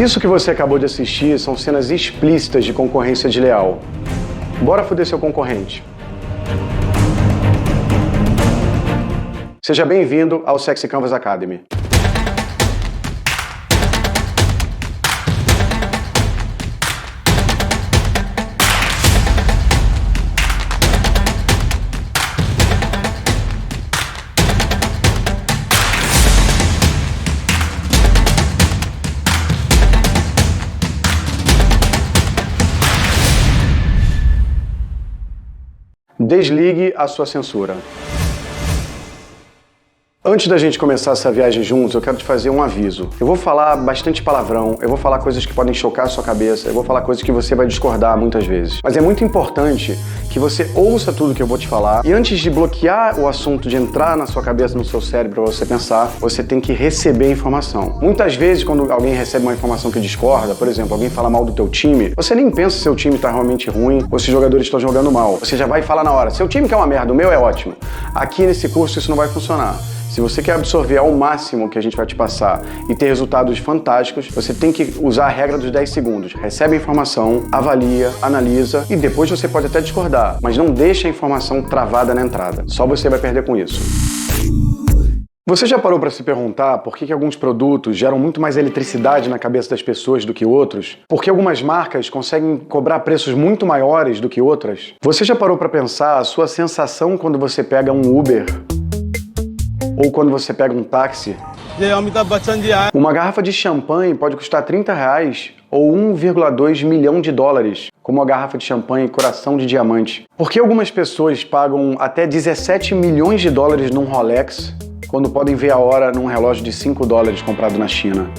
Isso que você acabou de assistir são cenas explícitas de concorrência desleal. Bora foder seu concorrente. Seja bem-vindo ao Sexy Canvas Academy. Desligue a sua censura. Antes da gente começar essa viagem juntos, eu quero te fazer um aviso. Eu vou falar bastante palavrão, eu vou falar coisas que podem chocar a sua cabeça, eu vou falar coisas que você vai discordar muitas vezes. Mas é muito importante que você ouça tudo que eu vou te falar e antes de bloquear o assunto, de entrar na sua cabeça, no seu cérebro pra você pensar, você tem que receber a informação. Muitas vezes, quando alguém recebe uma informação que discorda, por exemplo, alguém fala mal do teu time, você nem pensa se seu time tá realmente ruim ou se os jogadores estão jogando mal. Você já vai falar na hora, seu time que é uma merda, o meu é ótimo. Aqui nesse curso isso não vai funcionar. Se você quer absorver ao máximo o que a gente vai te passar e ter resultados fantásticos, você tem que usar a regra dos 10 segundos. Recebe a informação, avalia, analisa e depois você pode até discordar, mas não deixa a informação travada na entrada. Só você vai perder com isso. Você já parou para se perguntar por que alguns produtos geram muito mais eletricidade na cabeça das pessoas do que outros? Por que algumas marcas conseguem cobrar preços muito maiores do que outras? Você já parou para pensar a sua sensação quando você pega um Uber? Ou quando você pega um táxi? Uma garrafa de champanhe pode custar R$30 ou 1,2 milhão de dólares, como uma garrafa de champanhe coração de diamante. Por que algumas pessoas pagam até 17 milhões de dólares num Rolex, quando podem ver a hora num relógio de 5 dólares comprado na China?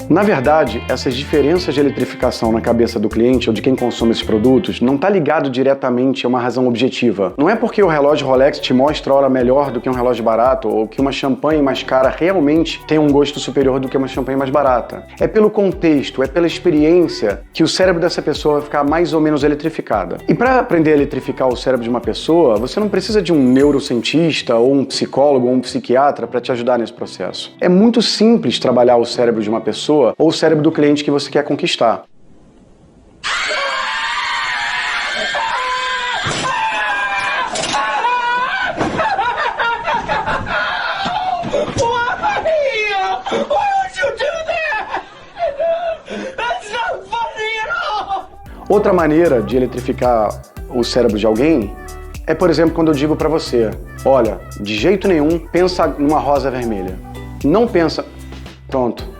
Na verdade, essas diferenças de eletrificação na cabeça do cliente ou de quem consome esses produtos não está ligado diretamente a uma razão objetiva. Não é porque o relógio Rolex te mostra a hora melhor do que um relógio barato ou que uma champanhe mais cara realmente tem um gosto superior do que uma champanhe mais barata. É pelo contexto, é pela experiência que o cérebro dessa pessoa vai ficar mais ou menos eletrificada. E para aprender a eletrificar o cérebro de uma pessoa, você não precisa de um neurocientista ou um psicólogo ou um psiquiatra para te ajudar nesse processo. É muito simples trabalhar o cérebro de uma pessoa ou o cérebro do cliente que você quer conquistar. Outra maneira de eletrificar o cérebro de alguém é, por exemplo, quando eu digo pra você, olha, de jeito nenhum, pensa numa rosa vermelha. Não pensa... Pronto.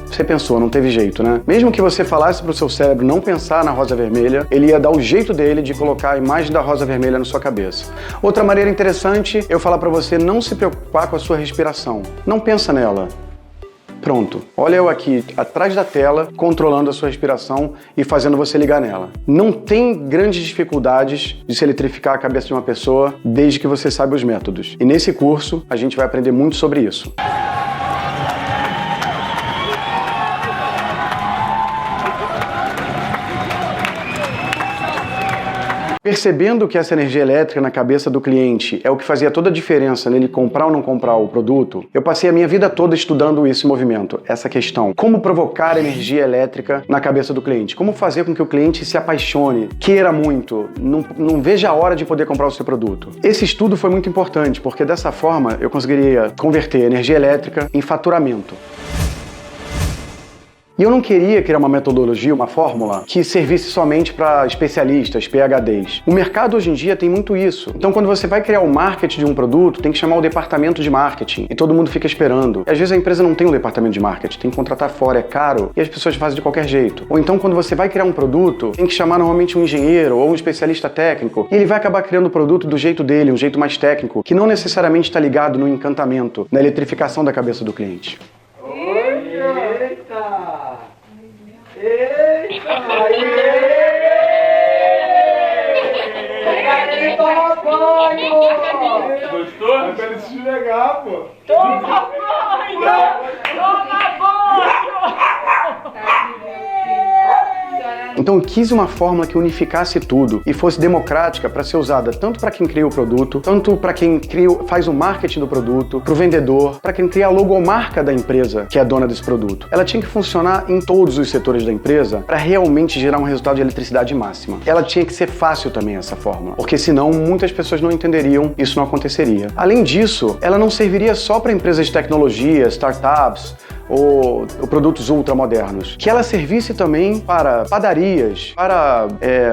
Você pensou, não teve jeito, né? Mesmo que você falasse pro seu cérebro não pensar na rosa vermelha, ele ia dar o jeito dele de colocar a imagem da rosa vermelha na sua cabeça. Outra maneira interessante é eu falar pra você não se preocupar com a sua respiração. Não pensa nela. Pronto. Olha eu aqui, atrás da tela, controlando a sua respiração e fazendo você ligar nela. Não tem grandes dificuldades de se eletrificar a cabeça de uma pessoa desde que você saiba os métodos. E nesse curso, a gente vai aprender muito sobre isso. Percebendo que essa energia elétrica na cabeça do cliente é o que fazia toda a diferença nele comprar ou não comprar o produto, eu passei a minha vida toda estudando esse movimento, essa questão. Como provocar energia elétrica na cabeça do cliente? Como fazer com que o cliente se apaixone, queira muito, não veja a hora de poder comprar o seu produto? Esse estudo foi muito importante, porque dessa forma eu conseguiria converter energia elétrica em faturamento. E eu não queria criar uma metodologia, uma fórmula que servisse somente para especialistas, PhDs. O mercado hoje em dia tem muito isso. Então quando você vai criar o marketing de um produto, tem que chamar o departamento de marketing. E todo mundo fica esperando. E às vezes a empresa não tem um departamento de marketing, tem que contratar fora, é caro, e as pessoas fazem de qualquer jeito. Ou então quando você vai criar um produto, tem que chamar normalmente um engenheiro ou um especialista técnico, e ele vai acabar criando o produto do jeito dele, um jeito mais técnico, que não necessariamente está ligado no encantamento, na eletrificação da cabeça do cliente. Gostou? É pra ele se esfregar, pô. Toma banho! Toma banho! Então eu quis uma fórmula que unificasse tudo e fosse democrática para ser usada tanto para quem cria o produto, tanto para quem faz o marketing do produto, para o vendedor, para quem cria a logomarca da empresa que é dona desse produto. Ela tinha que funcionar em todos os setores da empresa para realmente gerar um resultado de eletricidade máxima. Ela tinha que ser fácil também, essa fórmula, porque senão muitas pessoas não entenderiam, isso não aconteceria. Além disso, ela não serviria só para empresas de tecnologia, startups, ou produtos ultramodernos, que ela servisse também para padarias, para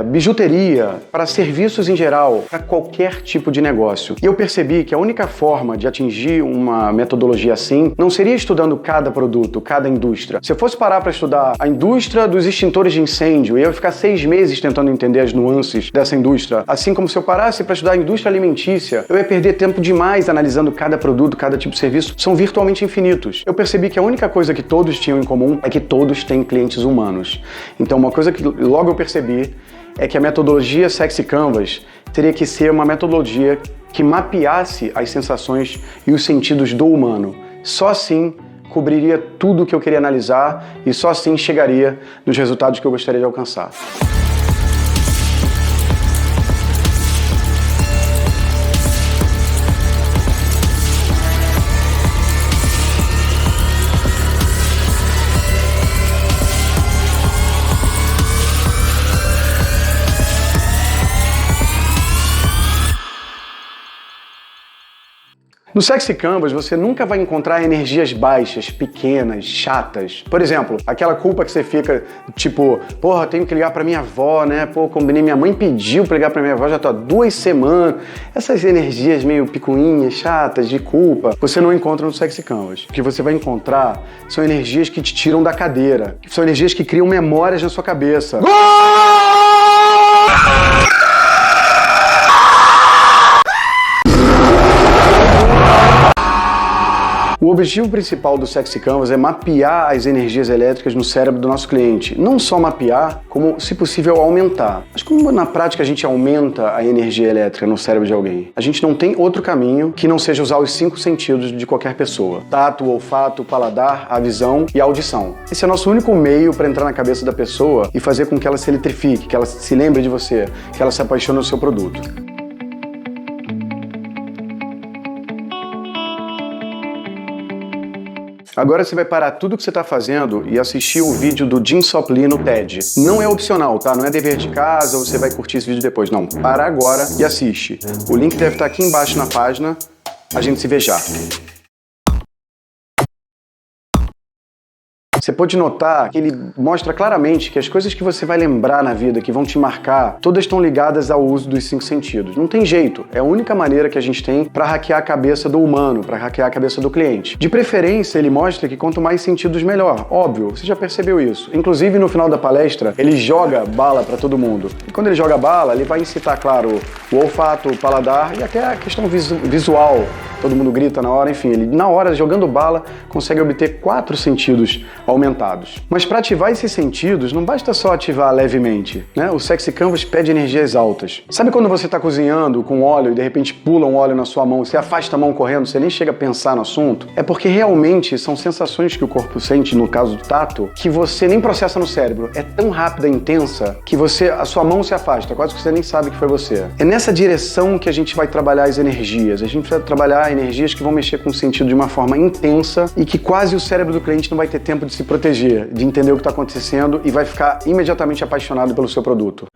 bijuteria, para serviços em geral, para qualquer tipo de negócio. E eu percebi que a única forma de atingir uma metodologia assim não seria estudando cada produto, cada indústria. Se eu fosse parar para estudar a indústria dos extintores de incêndio, eu ia ficar 6 meses tentando entender as nuances dessa indústria. Assim como se eu parasse para estudar a indústria alimentícia, eu ia perder tempo demais analisando cada produto, cada tipo de serviço. São virtualmente infinitos. Eu percebi que a única coisa que todos tinham em comum é que todos têm clientes humanos. Então, uma coisa que logo eu percebi é que a metodologia Sexy Canvas teria que ser uma metodologia que mapeasse as sensações e os sentidos do humano. Só assim cobriria tudo o que eu queria analisar e só assim chegaria nos resultados que eu gostaria de alcançar. No Sexy Canvas, você nunca vai encontrar energias baixas, pequenas, chatas. Por exemplo, aquela culpa que você fica, tipo, porra, tenho que ligar pra minha avó, né? Pô, combinei, minha mãe pediu pra ligar pra minha avó, já tô há 2 semanas. Essas energias meio picuinhas, chatas, de culpa, você não encontra no Sexy Canvas. O que você vai encontrar são energias que te tiram da cadeira. São energias que criam memórias na sua cabeça. O objetivo principal do Sexy Canvas é mapear as energias elétricas no cérebro do nosso cliente. Não só mapear, como, se possível, aumentar. Mas como na prática a gente aumenta a energia elétrica no cérebro de alguém? A gente não tem outro caminho que não seja usar os 5 sentidos de qualquer pessoa. Tato, olfato, paladar, a visão e a audição. Esse é o nosso único meio para entrar na cabeça da pessoa e fazer com que ela se eletrifique, que ela se lembre de você, que ela se apaixone no seu produto. Agora você vai parar tudo que você está fazendo e assistir o vídeo do Jim Sopley no TED. Não é opcional, tá? Não é dever de casa ou você vai curtir esse vídeo depois. Não, para agora e assiste. O link deve estar aqui embaixo na página. A gente se vê já. Você pode notar que ele mostra claramente que as coisas que você vai lembrar na vida, que vão te marcar, todas estão ligadas ao uso dos 5 sentidos. Não tem jeito, é a única maneira que a gente tem para hackear a cabeça do humano, para hackear a cabeça do cliente. De preferência, ele mostra que quanto mais sentidos, melhor. Óbvio, você já percebeu isso. Inclusive, no final da palestra, ele joga bala para todo mundo. E quando ele joga bala, ele vai incitar, claro, o olfato, o paladar e até a questão visual. Todo mundo grita na hora, enfim, ele na hora, jogando bala, consegue obter 4 sentidos aumentados. Mas para ativar esses sentidos, não basta só ativar levemente, né? O Sexy Canvas pede energias altas. Sabe quando você está cozinhando com óleo e de repente pula um óleo na sua mão, você afasta a mão correndo, você nem chega a pensar no assunto? É porque realmente são sensações que o corpo sente, no caso do tato, que você nem processa no cérebro. É tão rápida e intensa que a sua mão se afasta, quase que você nem sabe que foi você. É nessa direção que a gente vai trabalhar as energias. A gente vai trabalhar energias que vão mexer com o sentido de uma forma intensa e que quase o cérebro do cliente não vai ter tempo de se proteger, de entender o que está acontecendo e vai ficar imediatamente apaixonado pelo seu produto.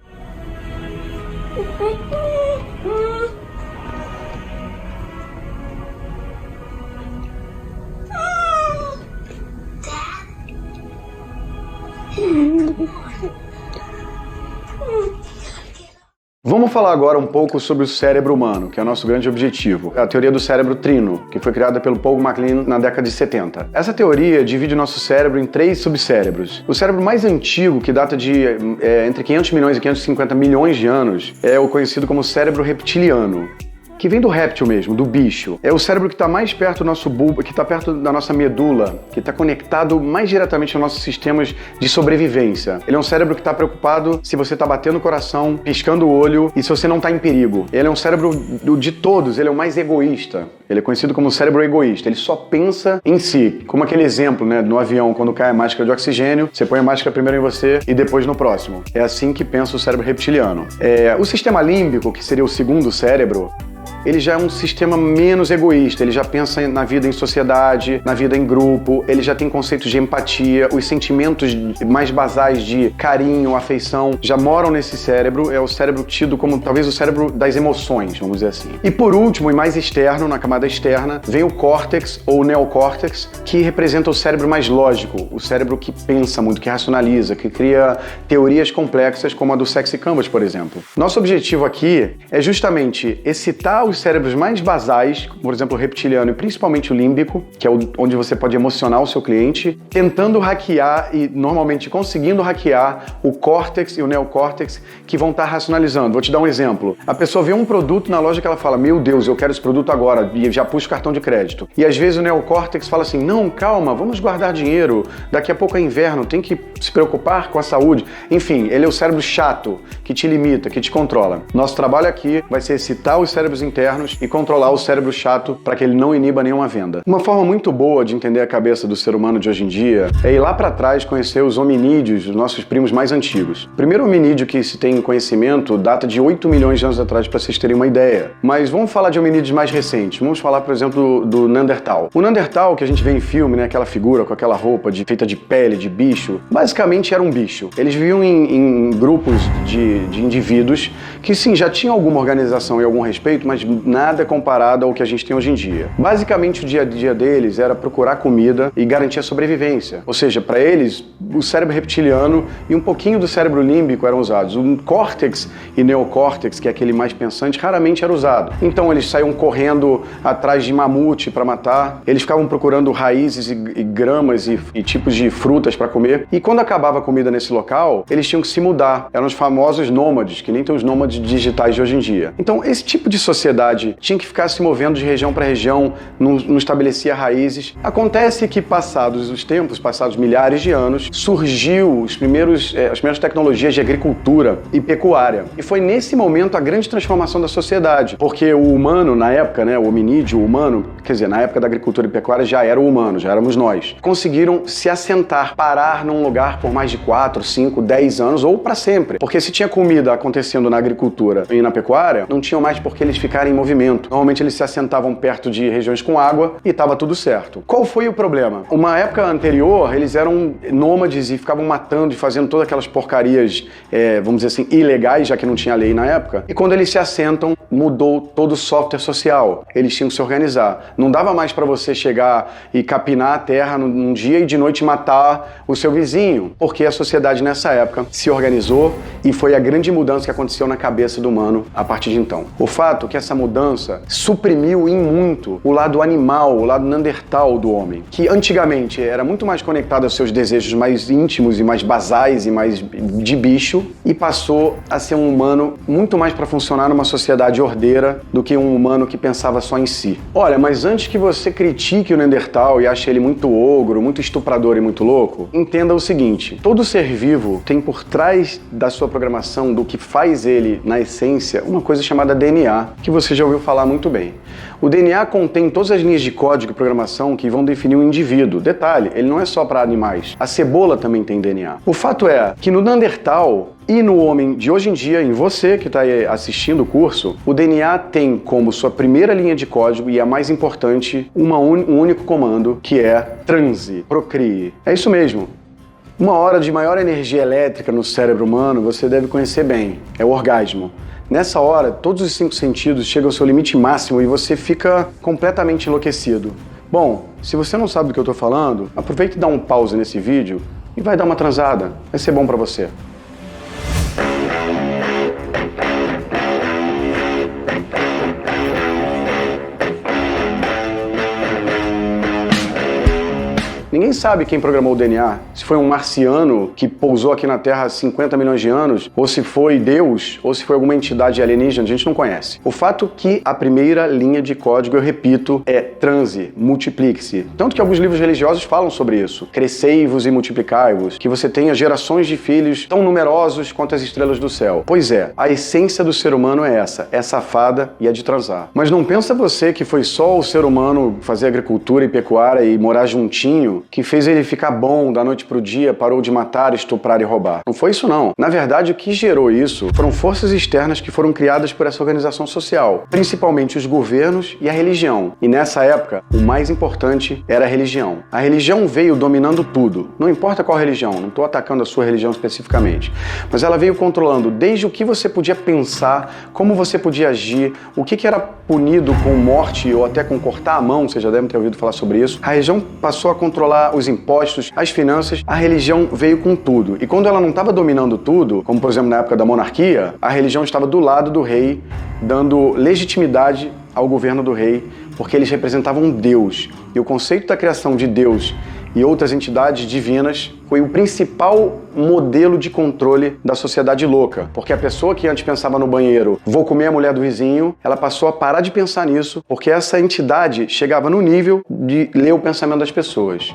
Vamos falar agora um pouco sobre o cérebro humano, que é o nosso grande objetivo. A teoria do cérebro trino, que foi criada pelo Paul MacLean na década de 70. Essa teoria divide o nosso cérebro em 3 subcérebros. O cérebro mais antigo, que data de entre 500 milhões e 550 milhões de anos, é o conhecido como cérebro reptiliano, que vem do réptil mesmo, do bicho. É o cérebro que está mais perto do nosso bulbo, que está perto da nossa medula, que está conectado mais diretamente aos nossos sistemas de sobrevivência. Ele é um cérebro que está preocupado se você está batendo o coração, piscando o olho e se você não está em perigo. Ele é um cérebro de todos, ele é o mais egoísta. Ele é conhecido como cérebro egoísta. Ele só pensa em si. Como aquele exemplo, né, no avião, quando cai a máscara de oxigênio, você põe a máscara primeiro em você e depois no próximo. É assim que pensa o cérebro reptiliano. O sistema límbico, que seria o segundo cérebro, ele já é um sistema menos egoísta, ele já pensa na vida em sociedade, na vida em grupo, ele já tem conceitos de empatia, os sentimentos mais basais de carinho, afeição, já moram nesse cérebro, é o cérebro tido como talvez o cérebro das emoções, vamos dizer assim. E por último, e mais externo, na camada externa, vem o córtex ou neocórtex, que representa o cérebro mais lógico, o cérebro que pensa muito, que racionaliza, que cria teorias complexas como a do Sexy Canvas, por exemplo. Nosso objetivo aqui é justamente excitar os cérebros mais basais, por exemplo, o reptiliano e principalmente o límbico, que é onde você pode emocionar o seu cliente, tentando hackear e normalmente conseguindo hackear o córtex e o neocórtex que vão estar racionalizando. Vou te dar um exemplo. A pessoa vê um produto na loja que ela fala, meu Deus, eu quero esse produto agora, e já puxa o cartão de crédito. E às vezes o neocórtex fala assim, não, calma, vamos guardar dinheiro, daqui a pouco é inverno, tem que se preocupar com a saúde. Enfim, ele é o cérebro chato, que te limita, que te controla. Nosso trabalho aqui vai ser excitar os cérebros internos e controlar o cérebro chato para que ele não iniba nenhuma venda. Uma forma muito boa de entender a cabeça do ser humano de hoje em dia é ir lá para trás conhecer os hominídeos, os nossos primos mais antigos. O primeiro hominídeo que se tem conhecimento data de 8 milhões de anos atrás, para vocês terem uma ideia. Mas vamos falar de hominídeos mais recentes. Vamos falar, por exemplo, do Neandertal. O Neandertal, que a gente vê em filme, né, aquela figura com aquela roupa feita de pele, de bicho, basicamente era um bicho. Eles viviam em grupos de indivíduos que, sim, já tinham alguma organização e algum respeito, mas nada comparado ao que a gente tem hoje em dia. Basicamente, o dia a dia deles era procurar comida e garantir a sobrevivência. Ou seja, para eles, o cérebro reptiliano e um pouquinho do cérebro límbico eram usados. O córtex e neocórtex, que é aquele mais pensante, raramente era usado. Então, eles saíam correndo atrás de mamute para matar, eles ficavam procurando raízes e gramas e tipos de frutas para comer. E quando acabava a comida nesse local, eles tinham que se mudar. Eram os famosos nômades, que nem tem os nômades digitais de hoje em dia. Então, esse tipo de sociedade tinha que ficar se movendo de região para região, não estabelecia raízes. Acontece que, passados os tempos, passados milhares de anos, surgiu as primeiras tecnologias de agricultura e pecuária. E foi nesse momento a grande transformação da sociedade, porque o humano, na época, né, o hominídeo, o humano, quer dizer, na época da agricultura e pecuária já era o humano, já éramos nós. Conseguiram se assentar, parar num lugar por mais de 4, 5, 10 anos ou para sempre. Porque se tinha comida acontecendo na agricultura e na pecuária, não tinham mais por que eles ficarem em movimento. Normalmente eles se assentavam perto de regiões com água e estava tudo certo. Qual foi o problema? Uma época anterior, eles eram nômades e ficavam matando e fazendo todas aquelas porcarias, vamos dizer assim, ilegais, já que não tinha lei na época. E quando eles se assentam, mudou todo o software social. Eles tinham que se organizar. Não dava mais para você chegar e capinar a terra num dia e de noite matar o seu vizinho, porque a sociedade nessa época se organizou e foi a grande mudança que aconteceu na cabeça do humano a partir de então. O fato é que essa mudança suprimiu em muito o lado animal, o lado neandertal do homem, que antigamente era muito mais conectado aos seus desejos mais íntimos e mais basais e mais de bicho, e passou a ser um humano muito mais para funcionar numa sociedade ordeira do que um humano que pensava só em si. Olha, mas antes que você critique o Neandertal e ache ele muito ogro, muito estuprador e muito louco, entenda o seguinte: todo ser vivo tem por trás da sua programação, do que faz ele na essência, uma coisa chamada DNA, que você já ouviu falar muito bem. O DNA contém todas as linhas de código e programação que vão definir o indivíduo. Detalhe, ele não é só para animais. A cebola também tem DNA. O fato é que no Neandertal e no homem de hoje em dia, em você que está aí assistindo o curso, o DNA tem como sua primeira linha de código e a mais importante um único comando, que é transe, procrie. É isso mesmo. Uma hora de maior energia elétrica no cérebro humano você deve conhecer bem, é o orgasmo. Nessa hora, todos os 5 sentidos chegam ao seu limite máximo e você fica completamente enlouquecido. Bom, se você não sabe do que eu estou falando, aproveite e dá um pause nesse vídeo e vai dar uma transada. Vai ser bom para você. Ninguém sabe quem programou o DNA. Se foi um marciano que pousou aqui na Terra há 50 milhões de anos, ou se foi Deus, ou se foi alguma entidade alienígena, a gente não conhece. O fato que a primeira linha de código, eu repito, é transe, multiplique-se. Tanto que alguns livros religiosos falam sobre isso. Crescei-vos e multiplicai-vos, que você tenha gerações de filhos tão numerosos quanto as estrelas do céu. Pois é, a essência do ser humano é essa, é safada e é de transar. Mas não pensa você que foi só o ser humano fazer agricultura e pecuária e morar juntinho que fez ele ficar bom da noite pro dia, parou de matar, estuprar e roubar. Não foi isso não. Na verdade, o que gerou isso foram forças externas que foram criadas por essa organização social, principalmente os governos e a religião. E nessa época, o mais importante era a religião. A religião veio dominando tudo. Não importa qual religião, não estou atacando a sua religião especificamente, mas ela veio controlando desde o que você podia pensar, como você podia agir, o que era punido com morte ou até com cortar a mão, vocês já devem ter ouvido falar sobre isso. A religião passou a controlar os impostos, as finanças, a religião veio com tudo. E quando ela não estava dominando tudo, como por exemplo na época da monarquia, a religião estava do lado do rei, dando legitimidade ao governo do rei, porque eles representavam Deus. E o conceito da criação de Deus e outras entidades divinas foi o principal modelo de controle da sociedade louca. Porque a pessoa que antes pensava no banheiro, vou comer a mulher do vizinho, ela passou a parar de pensar nisso, porque essa entidade chegava no nível de ler o pensamento das pessoas.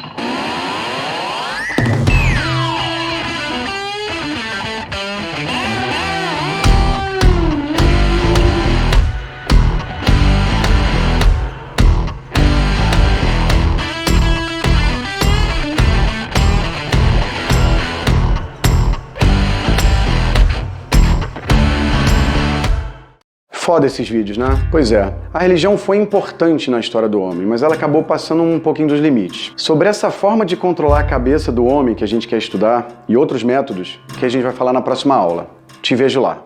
Foda esses vídeos, né? Pois é, a religião foi importante na história do homem, mas ela acabou passando um pouquinho dos limites. Sobre essa forma de controlar a cabeça do homem que a gente quer estudar e outros métodos que a gente vai falar na próxima aula. Te vejo lá.